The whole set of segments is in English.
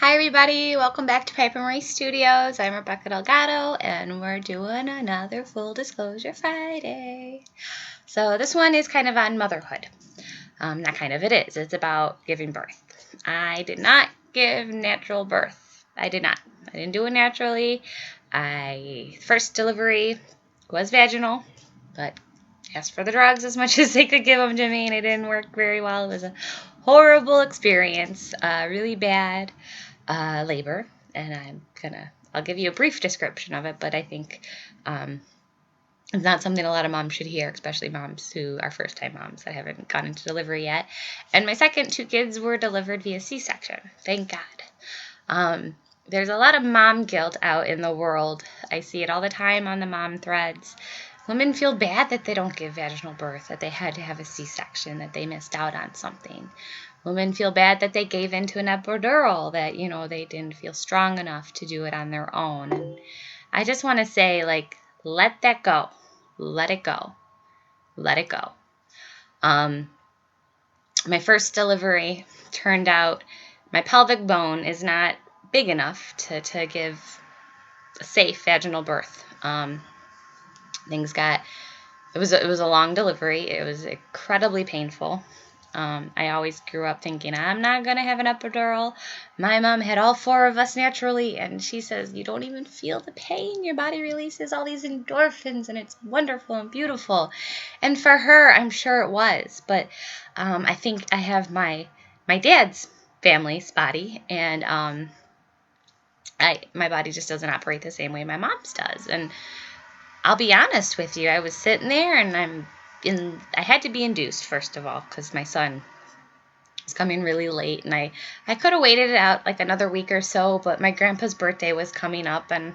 Hi everybody, welcome back to Piper Marie Studios. I'm Rebecca Delgado and we're doing another Full Disclosure Friday. So this one is kind of on motherhood. Not kind of, it is. It's about giving birth. I did not give natural birth. I didn't do it naturally. First delivery was vaginal, but asked for the drugs as much as they could give them to me, and it didn't work very well. It was a horrible experience, really bad labor, and I'll give you a brief description of it, but I think it's not something a lot of moms should hear, especially moms who are first-time moms that haven't gone into delivery yet. And my second two kids were delivered via C-section, thank God. There's a lot of mom guilt out in the world. I see it all the time on the mom threads. Women feel bad that they don't give vaginal birth, that they had to have a C-section, that they missed out on something. Women feel bad that they gave into an epidural, that, they didn't feel strong enough to do it on their own. And I just want to say, let that go. Let it go. Let it go. My first delivery turned out my pelvic bone is not big enough to give a safe vaginal birth. It was a long delivery. It was incredibly painful. I always grew up thinking, I'm not going to have an epidural. My mom had all four of us naturally, and she says, you don't even feel the pain. Your body releases all these endorphins, and it's wonderful and beautiful. And for her, I'm sure it was. But I think I have my dad's family's body, and my body just doesn't operate the same way my mom's does. And I'll be honest with you, I was sitting there and I had to be induced, first of all, because my son was coming really late, and I could have waited it out like another week or so, but my grandpa's birthday was coming up, and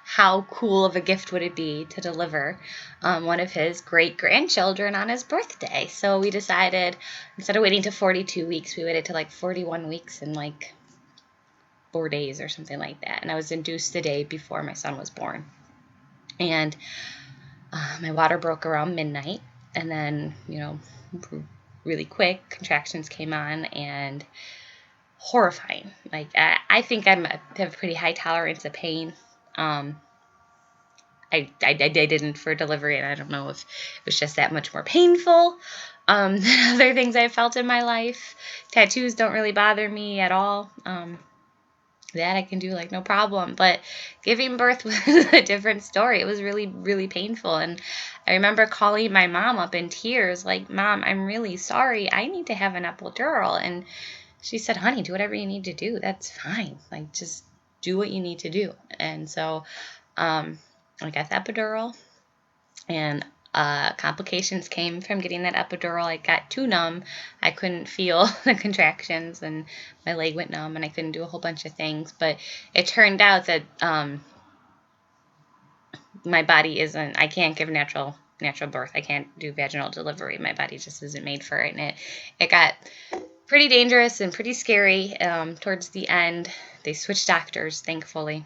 how cool of a gift would it be to deliver one of his great-grandchildren on his birthday? So we decided, instead of waiting to 42 weeks, we waited to 41 weeks and 4 days or something like that, and I was induced the day before my son was born. And my water broke around midnight, and then, really quick, contractions came on, and horrifying. I think I have pretty high tolerance of pain. I didn't for delivery, and I don't know if it was just that much more painful than other things I've felt in my life. Tattoos don't really bother me at all. That I can do no problem, but giving birth was a different story. It was really, really painful, and I remember calling my mom up in tears, Mom, I'm really sorry, I need to have an epidural. And she said, honey, do whatever you need to do, that's fine, just do what you need to do. And so I got the epidural, and complications came from getting that epidural. I got too numb. I couldn't feel the contractions, and my leg went numb, and I couldn't do a whole bunch of things. But it turned out that my body I can't give natural birth. I can't do vaginal delivery. My body just isn't made for it. And it got pretty dangerous and pretty scary towards the end. They switched doctors, thankfully.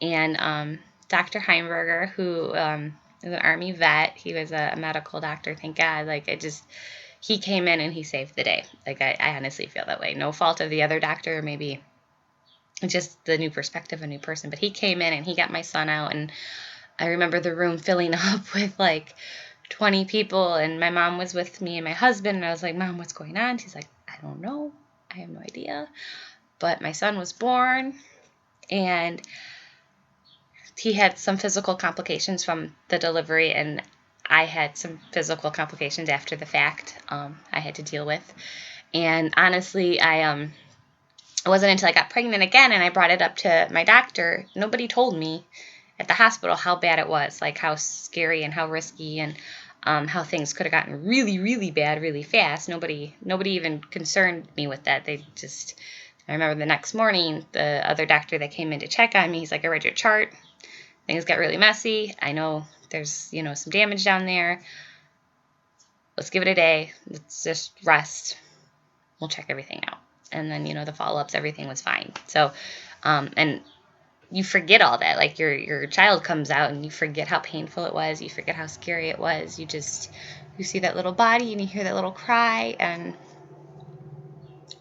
And Dr. Heimberger, who was an Army vet. He was a medical doctor, thank God. He came in and he saved the day. I honestly feel that way. No fault of the other doctor, maybe just the new perspective, a new person. But he came in and he got my son out, and I remember the room filling up with 20 people, and my mom was with me and my husband, and I was like, Mom, what's going on? She's like, I don't know. I have no idea. But my son was born, and he had some physical complications from the delivery, and I had some physical complications after the fact I had to deal with. And honestly, it wasn't until I got pregnant again and I brought it up to my doctor. Nobody told me at the hospital how bad it was, how scary and how risky, and how things could have gotten really, really bad really fast. Nobody even concerned me with that. I remember the next morning, the other doctor that came in to check on me, he's like, I read your chart. Things got really messy. I know there's, some damage down there. Let's give it a day. Let's just rest. We'll check everything out. And then, the follow-ups, everything was fine. So, and you forget all that. Your child comes out and you forget how painful it was. You forget how scary it was. You see that little body and you hear that little cry, and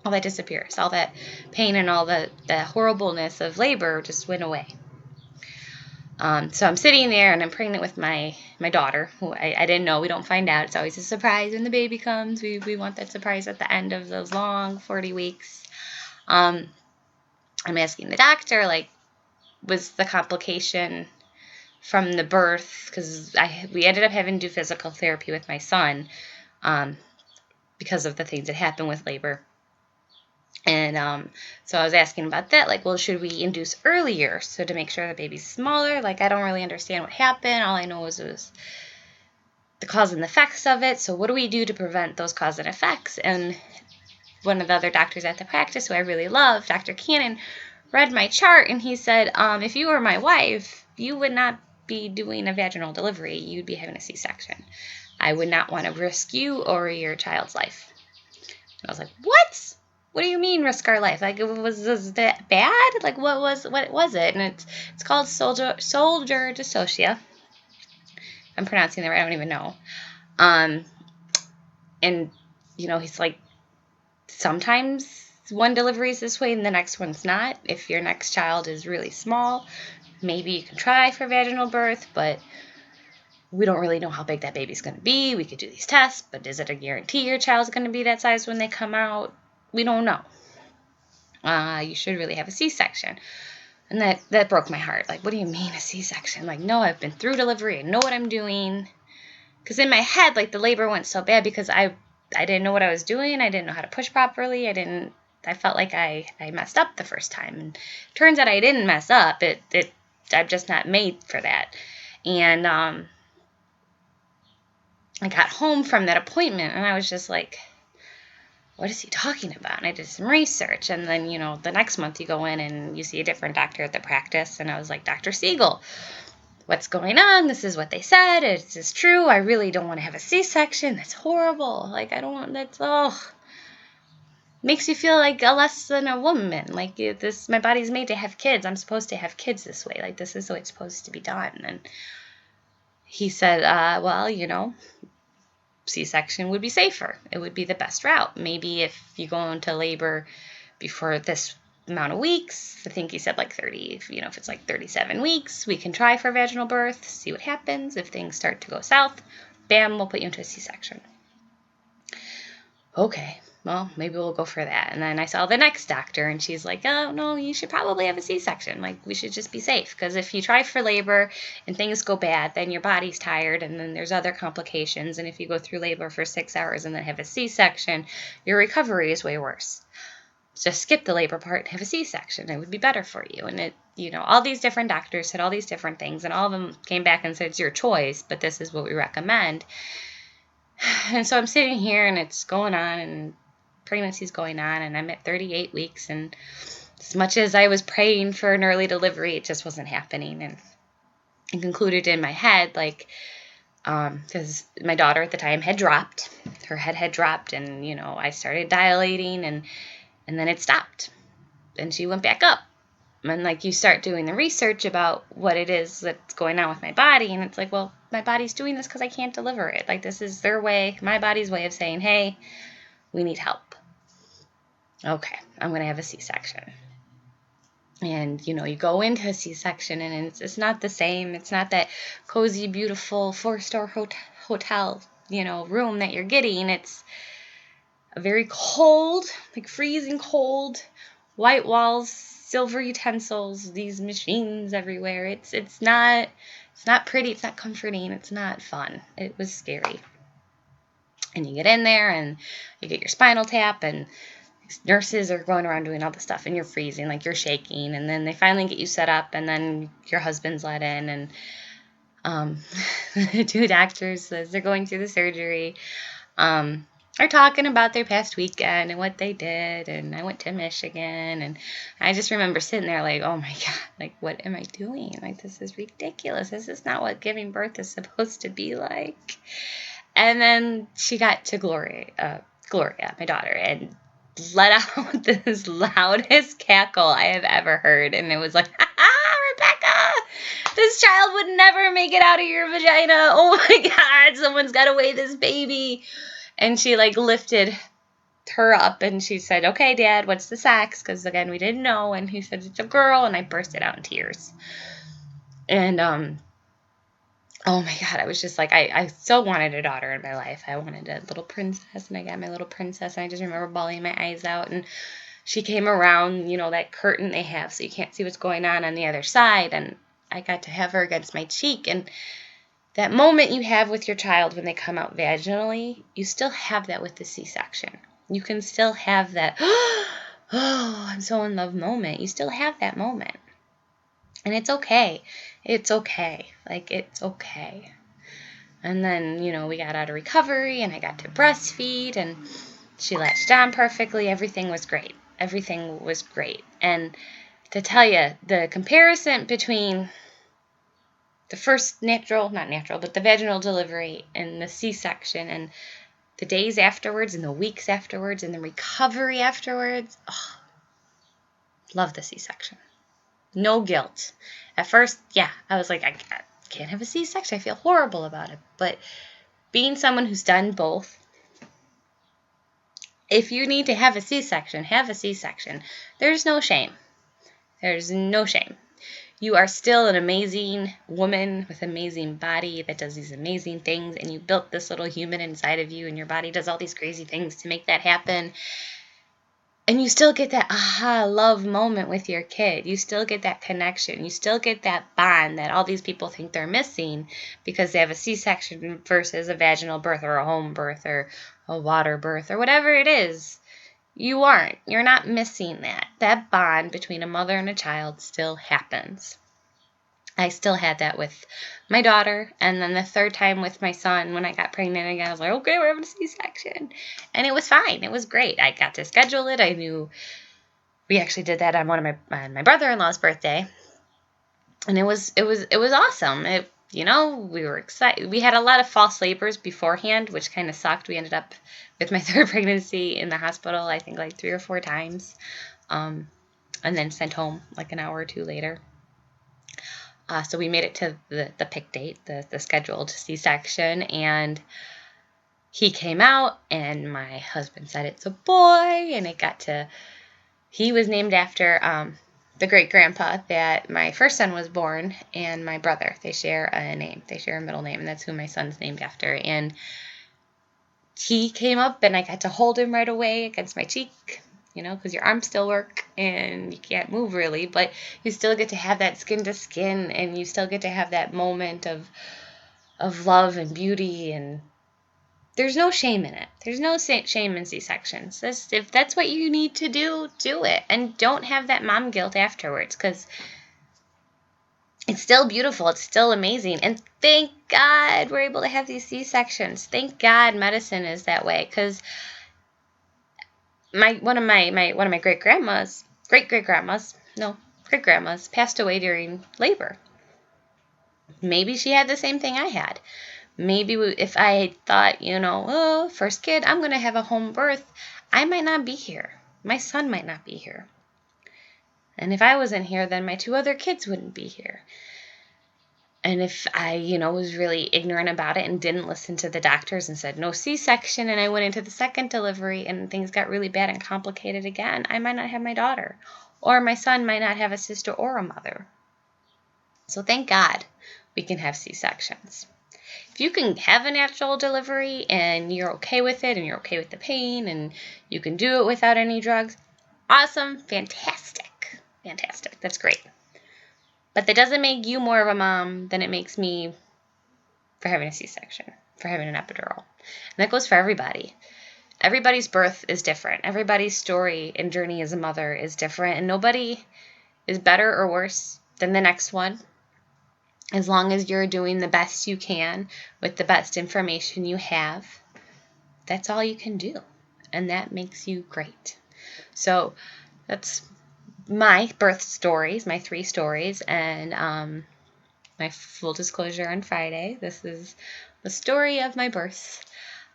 all that disappears. All that pain and all the horribleness of labor just went away. So I'm sitting there and I'm pregnant with my daughter, who I didn't know. We don't find out. It's always a surprise when the baby comes. We want that surprise at the end of those long 40 weeks. I'm asking the doctor, like, was the complication from the birth? Because we ended up having to do physical therapy with my son because of the things that happened with labor. And so I was asking about that, like, well, should we induce earlier so to make sure the baby's smaller? Like, I don't really understand what happened. All I know was it was the cause and the effects of it. So what do we do to prevent those cause and effects? And one of the other doctors at the practice, who I really love, Dr. Cannon, read my chart, and he said, if you were my wife, you would not be doing a vaginal delivery. You'd be having a C-section. I would not want to risk you or your child's life. And I was like, what? What do you mean risk our life? Like, was that bad? Like, what was it? And it's called soldier dystocia. I'm pronouncing that right. I don't even know. And he's like, sometimes one delivery is this way and the next one's not. If your next child is really small, maybe you can try for vaginal birth, but we don't really know how big that baby's going to be. We could do these tests, but is it a guarantee your child's going to be that size when they come out? We don't know. You should really have a C-section. And that broke my heart. Like, what do you mean a C-section? Like, no, I've been through delivery. I know what I'm doing. Because in my head, like, the labor went so bad because I didn't know what I was doing. I didn't know how to push properly. I felt like I messed up the first time. And it turns out I didn't mess up. I'm just not made for that. And I got home from that appointment and I was just like, what is he talking about? And I did some research, and then, the next month you go in and you see a different doctor at the practice, and I was like, Dr. Siegel, what's going on? This is what they said. Is this true? I really don't want to have a C-section. That's horrible. Like, makes you feel like a less than a woman. Like, my body's made to have kids. I'm supposed to have kids this way. Like, this is the way it's supposed to be done. And he said, well, C-section would be safer. It would be the best route. Maybe if you go into labor before this amount of weeks, I think he said like 30, if it's like 37 weeks, we can try for vaginal birth, see what happens. If things start to go south, bam, we'll put you into a C-section. Okay, well, maybe we'll go for that. And then I saw the next doctor, and she's like, oh, no, you should probably have a C-section. Like, we should just be safe. Because if you try for labor and things go bad, then your body's tired, and then there's other complications. And if you go through labor for 6 hours and then have a C-section, your recovery is way worse. Just skip the labor part and have a C-section. It would be better for you. And all these different doctors said all these different things, and all of them came back and said, it's your choice, but this is what we recommend. And so I'm sitting here, and it's going on, and pregnancy's going on, and I'm at 38 weeks, and as much as I was praying for an early delivery, it just wasn't happening. And I concluded in my head, like, because my daughter at the time had dropped, her head had dropped, and, I started dilating, and then it stopped, and she went back up. And, like, you start doing the research about what it is that's going on with my body, and it's like, well, my body's doing this because I can't deliver it. Like, this is their way, my body's way of saying, hey, we need help. Okay, I'm going to have a C-section. And, you go into a C-section, and it's not the same. It's not that cozy, beautiful 4-star hotel, room that you're getting. It's a very cold, like freezing cold, white walls, silver utensils, these machines everywhere. It's not pretty, it's not comforting, it's not fun. It was scary. And you get in there and you get your spinal tap, and nurses are going around doing all this stuff, and you're freezing, like you're shaking, and then they finally get you set up, and then your husband's let in, and the 2 doctors, as they're going through the surgery, are talking about their past weekend and what they did, and I went to Michigan, and I just remember sitting there like, oh my God, like, what am I doing? Like, this is ridiculous. This is not what giving birth is supposed to be like. And then she got to Gloria, my daughter, and let out this loudest cackle I have ever heard, and it was like, Rebecca, this child would never make it out of your vagina. Oh my God, someone's got to weigh this baby. And she, like, lifted her up, and she said, "Okay, Dad, what's the sex?" Because again, we didn't know, and he said it's a girl, and I bursted out in tears. And oh my God, I was just like, I so wanted a daughter in my life. I wanted a little princess, and I got my little princess, and I just remember bawling my eyes out. And she came around, that curtain they have, so you can't see what's going on the other side, and I got to have her against my cheek. And that moment you have with your child when they come out vaginally, you still have that with the C-section. You can still have that, oh, I'm so in love moment. You still have that moment. And it's okay. It's okay. Like, it's okay. And then, we got out of recovery, and I got to breastfeed, and she latched on perfectly. Everything was great. Everything was great. And to tell you, the comparison between the first the vaginal delivery and the C-section and the days afterwards and the weeks afterwards and the recovery afterwards, love the C-section. No guilt. At first, I was like, I can't have a C-section. I feel horrible about it. But being someone who's done both, if you need to have a C-section, have a C-section. There's no shame. There's no shame. You are still an amazing woman with an amazing body that does these amazing things, and you built this little human inside of you, and your body does all these crazy things to make that happen. And you still get that love moment with your kid. You still get that connection. You still get that bond that all these people think they're missing because they have a C-section versus a vaginal birth or a home birth or a water birth or whatever it is. You aren't. You're not missing that. That bond between a mother and a child still happens. I still had that with my daughter, and then the third time with my son when I got pregnant again. I was like, okay, we're having a C-section. And it was fine. It was great. I got to schedule it. I knew we actually did that on my brother-in-law's birthday. And it was awesome. We were excited. We had a lot of false labors beforehand, which kind of sucked. We ended up with my third pregnancy in the hospital, I think like 3 or 4 times, and then sent home like an hour or 2 later. So we made it to the pick date, the scheduled C-section, and he came out, and my husband said it's a boy, and he was named after the great-grandpa that my first son was born, and my brother. They share a name. They share a middle name, and that's who my son's named after. And he came up, and I got to hold him right away against my cheek, because your arms still work, and you can't move really, but you still get to have that skin to skin, and you still get to have that moment of love and beauty, and there's no shame in it. There's no shame in C-sections. If that's what you need to do, do it. And don't have that mom guilt afterwards, because it's still beautiful. It's still amazing. And thank God we're able to have these C-sections. Thank God medicine is that way, because one of my great-grandmas passed away during labor. Maybe she had the same thing I had. Maybe if I had thought, first kid, I'm going to have a home birth, I might not be here. My son might not be here. And if I wasn't here, then my 2 other kids wouldn't be here. And if I, was really ignorant about it and didn't listen to the doctors and said no C-section, and I went into the second delivery and things got really bad and complicated again, I might not have my daughter. Or my son might not have a sister or a mother. So thank God we can have C-sections. If you can have a natural delivery and you're okay with it and you're okay with the pain and you can do it without any drugs, awesome, fantastic. That's great. But that doesn't make you more of a mom than it makes me for having a C-section, for having an epidural. And that goes for everybody. Everybody's birth is different. Everybody's story and journey as a mother is different. And nobody is better or worse than the next one. As long as you're doing the best you can with the best information you have, that's all you can do. And that makes you great. So that's my birth stories, my 3 stories, and my full disclosure on Friday. This is the story of my birth.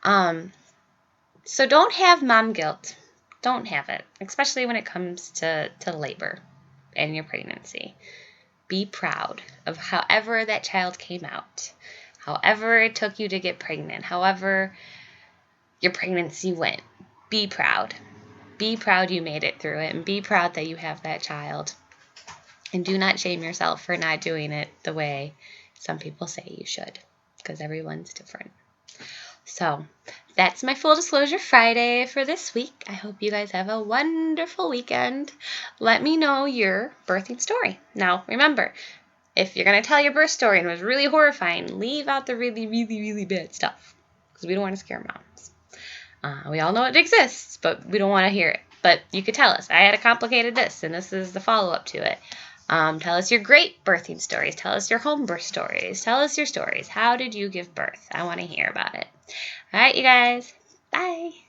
So don't have mom guilt. Don't have it, especially when it comes to labor and your pregnancy. Be proud of however that child came out, however it took you to get pregnant, however your pregnancy went. be proud. Be proud you made it through it, and be proud that you have that child. And do not shame yourself for not doing it the way some people say you should, because everyone's different. So that's my Full Disclosure Friday for this week. I hope you guys have a wonderful weekend. Let me know your birthing story. Now, remember, if you're going to tell your birth story and it was really horrifying, leave out the really, really, really bad stuff, because we don't want to scare moms. We all know it exists, but we don't want to hear it. But you could tell us, I had a complicated this, and this is the follow-up to it. Tell us your great birthing stories. Tell us your home birth stories. Tell us your stories. How did you give birth? I want to hear about it. All right, you guys. Bye.